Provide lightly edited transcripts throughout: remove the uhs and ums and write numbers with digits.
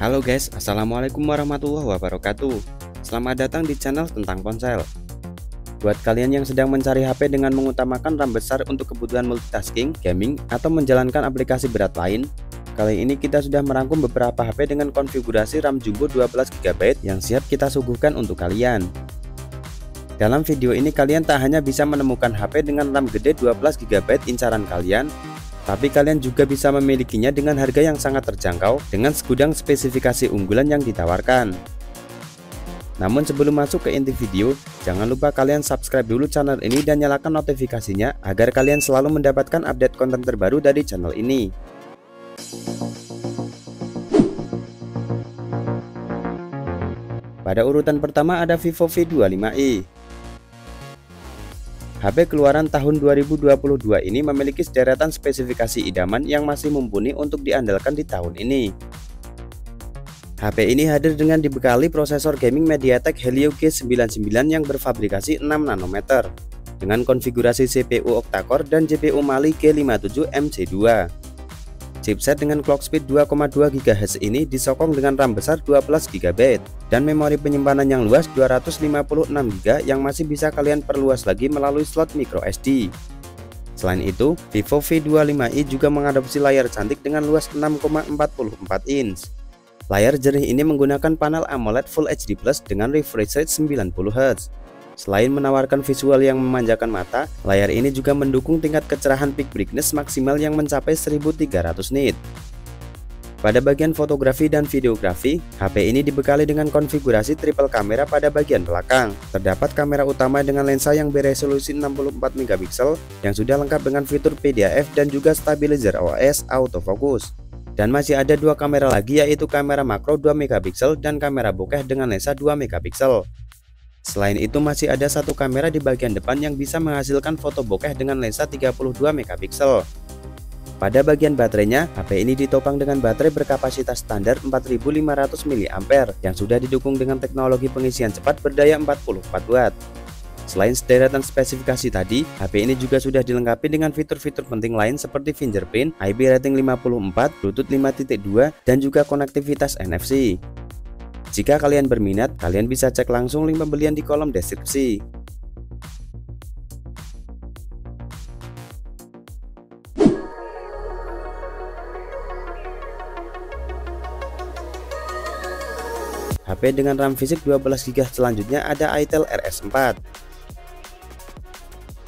Halo guys, assalamualaikum warahmatullahi wabarakatuh. Selamat datang di channel tentang ponsel. Buat kalian yang sedang mencari HP dengan mengutamakan RAM besar untuk kebutuhan multitasking, gaming, atau menjalankan aplikasi berat lain, kali ini kita sudah merangkum beberapa HP dengan konfigurasi RAM jumbo 12GB yang siap kita suguhkan untuk kalian. Dalam video ini kalian tak hanya bisa menemukan HP dengan RAM gede 12GB incaran kalian, tapi kalian juga bisa memilikinya dengan harga yang sangat terjangkau dengan segudang spesifikasi unggulan yang ditawarkan. Namun sebelum masuk ke inti video, jangan lupa kalian subscribe dulu channel ini dan nyalakan notifikasinya agar kalian selalu mendapatkan update konten terbaru dari channel ini. Pada urutan pertama ada Vivo V25i. HP keluaran tahun 2022 ini memiliki sederetan spesifikasi idaman yang masih mumpuni untuk diandalkan di tahun ini. HP ini hadir dengan dibekali prosesor gaming MediaTek Helio G99 yang berfabrikasi 6 nanometer dengan konfigurasi CPU octa-core dan GPU Mali G57 MC2. Chipset dengan clock speed 2,2 GHz ini disokong dengan RAM besar 12GB dan memori penyimpanan yang luas 256GB yang masih bisa kalian perluas lagi melalui slot microSD. Selain itu, Vivo V25i juga mengadopsi layar cantik dengan luas 6,44 inch. Layar jernih ini menggunakan panel AMOLED Full HD Plus dengan refresh rate 90Hz. Selain menawarkan visual yang memanjakan mata, layar ini juga mendukung tingkat kecerahan peak brightness maksimal yang mencapai 1300 nit. Pada bagian fotografi dan videografi, HP ini dibekali dengan konfigurasi triple kamera pada bagian belakang. Terdapat kamera utama dengan lensa yang beresolusi 64MP yang sudah lengkap dengan fitur PDAF dan juga stabilizer OIS autofocus. Dan masih ada dua kamera lagi, yaitu kamera makro 2MP dan kamera bokeh dengan lensa 2MP. Selain itu masih ada satu kamera di bagian depan yang bisa menghasilkan foto bokeh dengan lensa 32MP. Pada bagian baterainya, HP ini ditopang dengan baterai berkapasitas standar 4500 mAh yang sudah didukung dengan teknologi pengisian cepat berdaya 44W. Selain sederetan spesifikasi tadi, HP ini juga sudah dilengkapi dengan fitur-fitur penting lain seperti fingerprint, IP rating 54, Bluetooth 5.2, dan juga konektivitas NFC. Jika kalian berminat, kalian bisa cek langsung link pembelian di kolom deskripsi. HP dengan RAM fisik 12GB selanjutnya ada Itel RS4.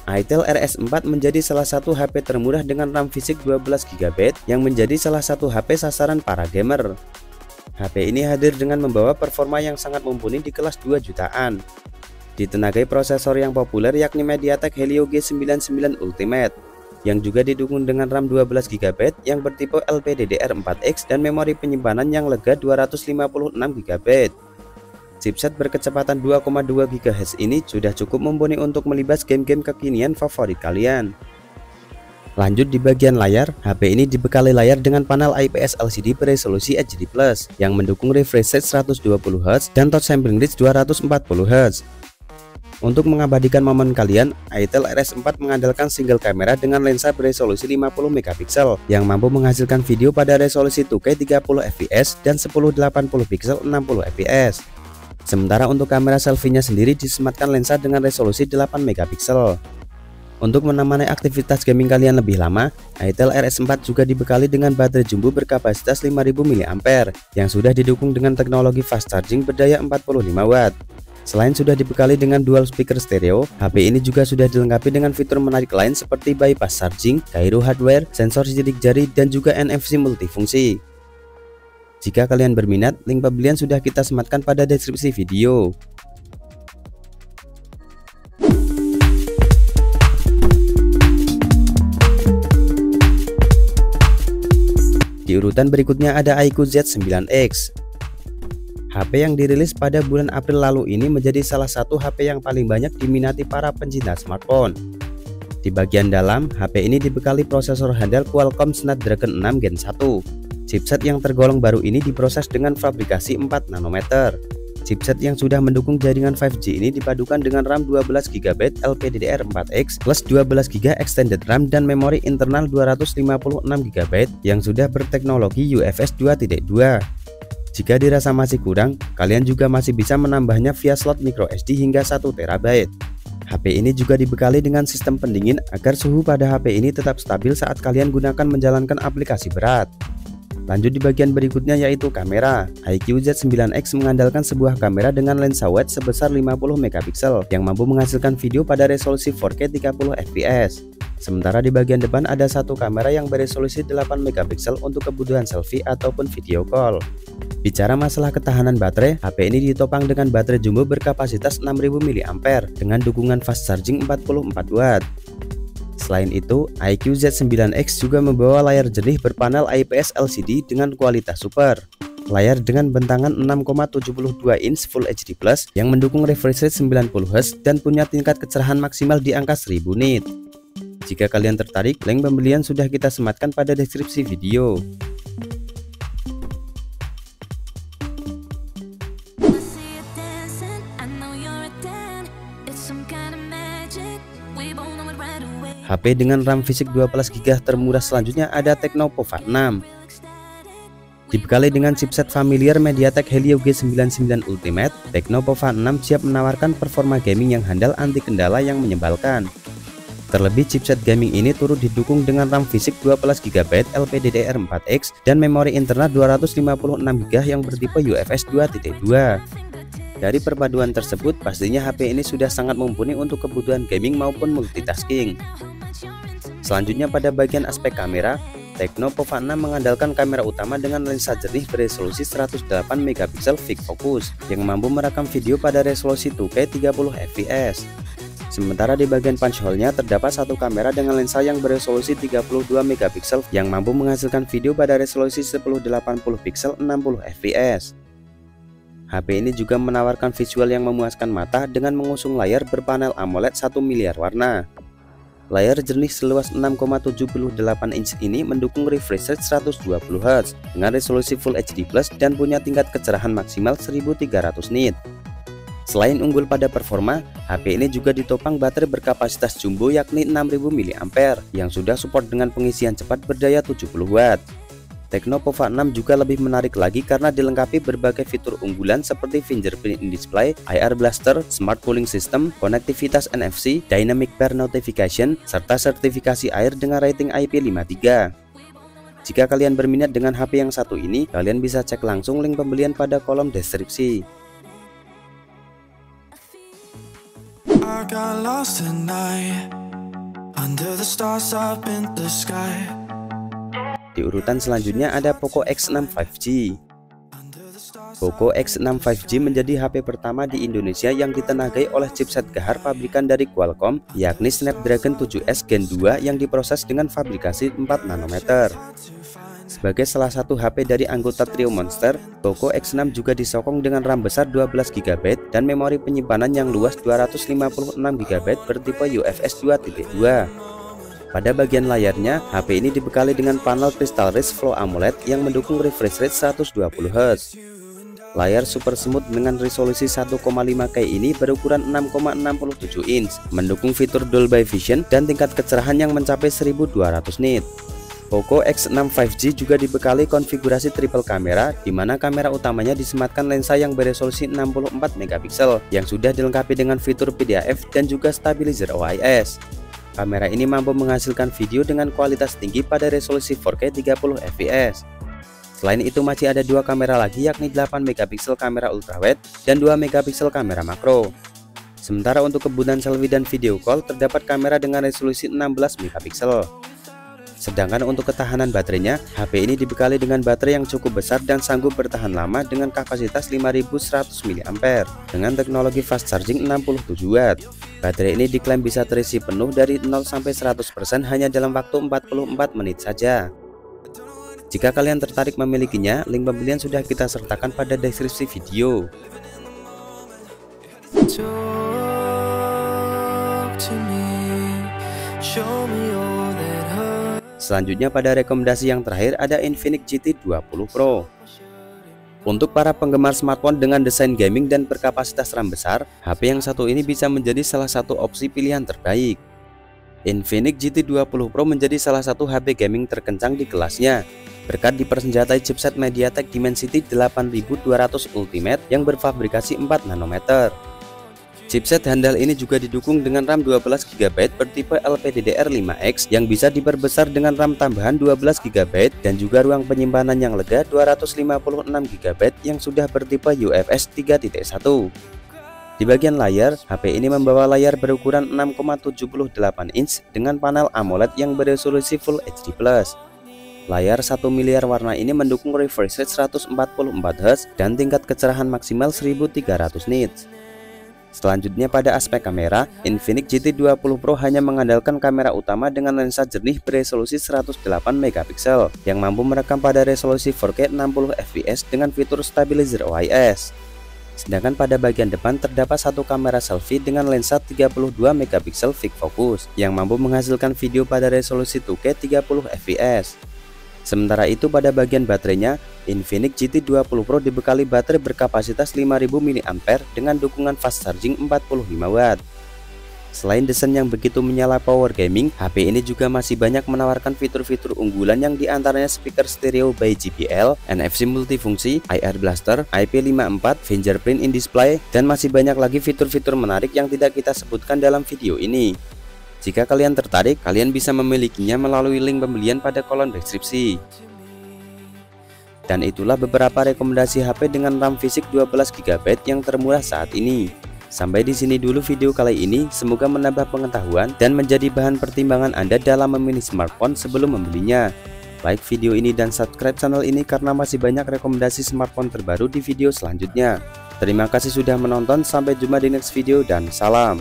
Itel RS4 menjadi salah satu HP termurah dengan RAM fisik 12GB yang menjadi salah satu HP sasaran para gamer. HP ini hadir dengan membawa performa yang sangat mumpuni di kelas 2 jutaan. Ditenagai prosesor yang populer yakni MediaTek Helio G99 Ultimate yang juga didukung dengan RAM 12GB yang bertipe LPDDR4X dan memori penyimpanan yang lega 256GB. Chipset berkecepatan 2,2 GHz ini sudah cukup mumpuni untuk melibas game-game kekinian favorit kalian. Lanjut di bagian layar, HP ini dibekali layar dengan panel IPS LCD beresolusi HD+ yang mendukung refresh rate 120Hz dan touch sampling rate 240Hz. Untuk mengabadikan momen kalian, Itel RS4 mengandalkan single kamera dengan lensa beresolusi 50MP yang mampu menghasilkan video pada resolusi 2K 30fps dan 1080p 60fps. Sementara untuk kamera selfie-nya sendiri disematkan lensa dengan resolusi 8MP. Untuk menemani aktivitas gaming kalian lebih lama, Itel RS4 juga dibekali dengan baterai jumbo berkapasitas 5000 mAh yang sudah didukung dengan teknologi fast charging berdaya 45W. Selain sudah dibekali dengan dual speaker stereo, HP ini juga sudah dilengkapi dengan fitur menarik lain seperti bypass charging, gyro hardware, sensor sidik jari, dan juga NFC multifungsi. Jika kalian berminat, link pembelian sudah kita sematkan pada deskripsi video. Di urutan berikutnya ada iQOO Z9X. HP yang dirilis pada bulan April lalu ini menjadi salah satu HP yang paling banyak diminati para pencinta smartphone. Di bagian dalam, HP ini dibekali prosesor handal Qualcomm Snapdragon 6 Gen 1. Chipset yang tergolong baru ini diproses dengan fabrikasi 4 nanometer. Chipset yang sudah mendukung jaringan 5G ini dipadukan dengan RAM 12GB LPDDR4X plus 12GB extended RAM dan memori internal 256GB yang sudah berteknologi UFS 2.2. Jika dirasa masih kurang, kalian juga masih bisa menambahnya via slot microSD hingga 1TB. HP ini juga dibekali dengan sistem pendingin agar suhu pada HP ini tetap stabil saat kalian gunakan menjalankan aplikasi berat. Lanjut di bagian berikutnya yaitu kamera. iQOO Z9X mengandalkan sebuah kamera dengan lensa wide sebesar 50MP yang mampu menghasilkan video pada resolusi 4K 30fps. Sementara di bagian depan ada satu kamera yang beresolusi 8MP untuk kebutuhan selfie ataupun video call. Bicara masalah ketahanan baterai, HP ini ditopang dengan baterai jumbo berkapasitas 6000 mAh dengan dukungan fast charging 44W. Selain itu, iQOO Z9X juga membawa layar jernih berpanel IPS LCD dengan kualitas super. Layar dengan bentangan 6,72 inch Full HD Plus yang mendukung refresh rate 90Hz dan punya tingkat kecerahan maksimal di angka 1000 nit. Jika kalian tertarik, link pembelian sudah kita sematkan pada deskripsi video. HP dengan RAM fisik 12GB termurah selanjutnya ada Tecno Pova 6. Dibekali dengan chipset familiar MediaTek Helio G99 Ultimate, Tecno Pova 6 siap menawarkan performa gaming yang handal anti kendala yang menyebalkan. Terlebih chipset gaming ini turut didukung dengan RAM fisik 12GB LPDDR4X dan memori internal 256GB yang bertipe UFS 2.2. Dari perpaduan tersebut, pastinya HP ini sudah sangat mumpuni untuk kebutuhan gaming maupun multitasking. Selanjutnya pada bagian aspek kamera, Tecno Pova 6 mengandalkan kamera utama dengan lensa jernih beresolusi 108MP fix focus yang mampu merekam video pada resolusi 2K 30fps. Sementara di bagian punch hole-nya terdapat satu kamera dengan lensa yang beresolusi 32MP yang mampu menghasilkan video pada resolusi 1080p 60fps. HP ini juga menawarkan visual yang memuaskan mata dengan mengusung layar berpanel AMOLED 1 miliar warna. Layar jernih seluas 6,78 inch ini mendukung refresh rate 120Hz dengan resolusi Full HD Plus dan punya tingkat kecerahan maksimal 1300 nit. Selain unggul pada performa, HP ini juga ditopang baterai berkapasitas jumbo yakni 6000 mAh yang sudah support dengan pengisian cepat berdaya 70W. Tecno Pova 6 juga lebih menarik lagi karena dilengkapi berbagai fitur unggulan seperti fingerprint in display, IR blaster, smart cooling system, konektivitas NFC, dynamic pair notification, serta sertifikasi air dengan rating IP53. Jika kalian berminat dengan HP yang satu ini, kalian bisa cek langsung link pembelian pada kolom deskripsi. I got lost tonight, under the stars up in the sky. Di urutan selanjutnya ada Poco X6 5G. Poco X6 5G menjadi HP pertama di Indonesia yang ditenagai oleh chipset gahar pabrikan dari Qualcomm, yakni Snapdragon 7S Gen 2 yang diproses dengan fabrikasi 4 nanometer. Sebagai salah satu HP dari anggota trio Monster, Poco X6 juga disokong dengan RAM besar 12GB dan memori penyimpanan yang luas 256GB bertipe UFS 2.2. Pada bagian layarnya, HP ini dibekali dengan panel Crystal Rich Flow AMOLED yang mendukung refresh rate 120Hz. Layar super smooth dengan resolusi 1,5K ini berukuran 6,67 inch, mendukung fitur Dolby Vision dan tingkat kecerahan yang mencapai 1200 nit. Poco X6 5G juga dibekali konfigurasi triple kamera, di mana kamera utamanya disematkan lensa yang beresolusi 64MP yang sudah dilengkapi dengan fitur PDAF dan juga stabilizer OIS. Kamera ini mampu menghasilkan video dengan kualitas tinggi pada resolusi 4K 30fps. Selain itu masih ada dua kamera lagi yakni 8MP kamera ultrawide dan 2MP kamera makro. Sementara untuk kebutuhan selfie dan video call terdapat kamera dengan resolusi 16MP. Sedangkan untuk ketahanan baterainya, HP ini dibekali dengan baterai yang cukup besar dan sanggup bertahan lama dengan kapasitas 5100 mAh dengan teknologi fast charging 67W. Baterai ini diklaim bisa terisi penuh dari 0 sampai 100% hanya dalam waktu 44 menit saja. Jika kalian tertarik memilikinya, link pembelian sudah kita sertakan pada deskripsi video. Selanjutnya pada rekomendasi yang terakhir ada Infinix GT 20 Pro. Untuk para penggemar smartphone dengan desain gaming dan berkapasitas RAM besar, HP yang satu ini bisa menjadi salah satu opsi pilihan terbaik. Infinix GT 20 Pro menjadi salah satu HP gaming terkencang di kelasnya, berkat dipersenjatai chipset MediaTek Dimensity 8200 Ultimate yang berfabrikasi 4 nanometer. Chipset handal ini juga didukung dengan RAM 12GB bertipe LPDDR5X yang bisa diperbesar dengan RAM tambahan 12GB dan juga ruang penyimpanan yang lega 256GB yang sudah bertipe UFS 3.1. Di bagian layar, HP ini membawa layar berukuran 6,78 inch dengan panel AMOLED yang beresolusi Full HD+. Layar 1 miliar warna ini mendukung refresh rate 144Hz dan tingkat kecerahan maksimal 1300 nits. Selanjutnya pada aspek kamera, Infinix GT 20 Pro hanya mengandalkan kamera utama dengan lensa jernih beresolusi 108 MP yang mampu merekam pada resolusi 4K 60 fps dengan fitur stabilizer OIS. Sedangkan pada bagian depan terdapat satu kamera selfie dengan lensa 32 MP fixed focus yang mampu menghasilkan video pada resolusi 2K 30 fps. Sementara itu pada bagian baterainya, Infinix GT 20 Pro dibekali baterai berkapasitas 5000 mAh dengan dukungan fast charging 45 Watt. Selain desain yang begitu menyala power gaming, HP ini juga masih banyak menawarkan fitur-fitur unggulan yang diantaranya speaker stereo by JBL, NFC multifungsi, IR blaster, IP54, fingerprint in display, dan masih banyak lagi fitur-fitur menarik yang tidak kita sebutkan dalam video ini. Jika kalian tertarik, kalian bisa memilikinya melalui link pembelian pada kolom deskripsi. Dan itulah beberapa rekomendasi HP dengan RAM fisik 12GB yang termurah saat ini. Sampai di sini dulu video kali ini, semoga menambah pengetahuan dan menjadi bahan pertimbangan Anda dalam memilih smartphone sebelum membelinya. Like video ini dan subscribe channel ini karena masih banyak rekomendasi smartphone terbaru di video selanjutnya. Terima kasih sudah menonton, sampai jumpa di next video dan salam.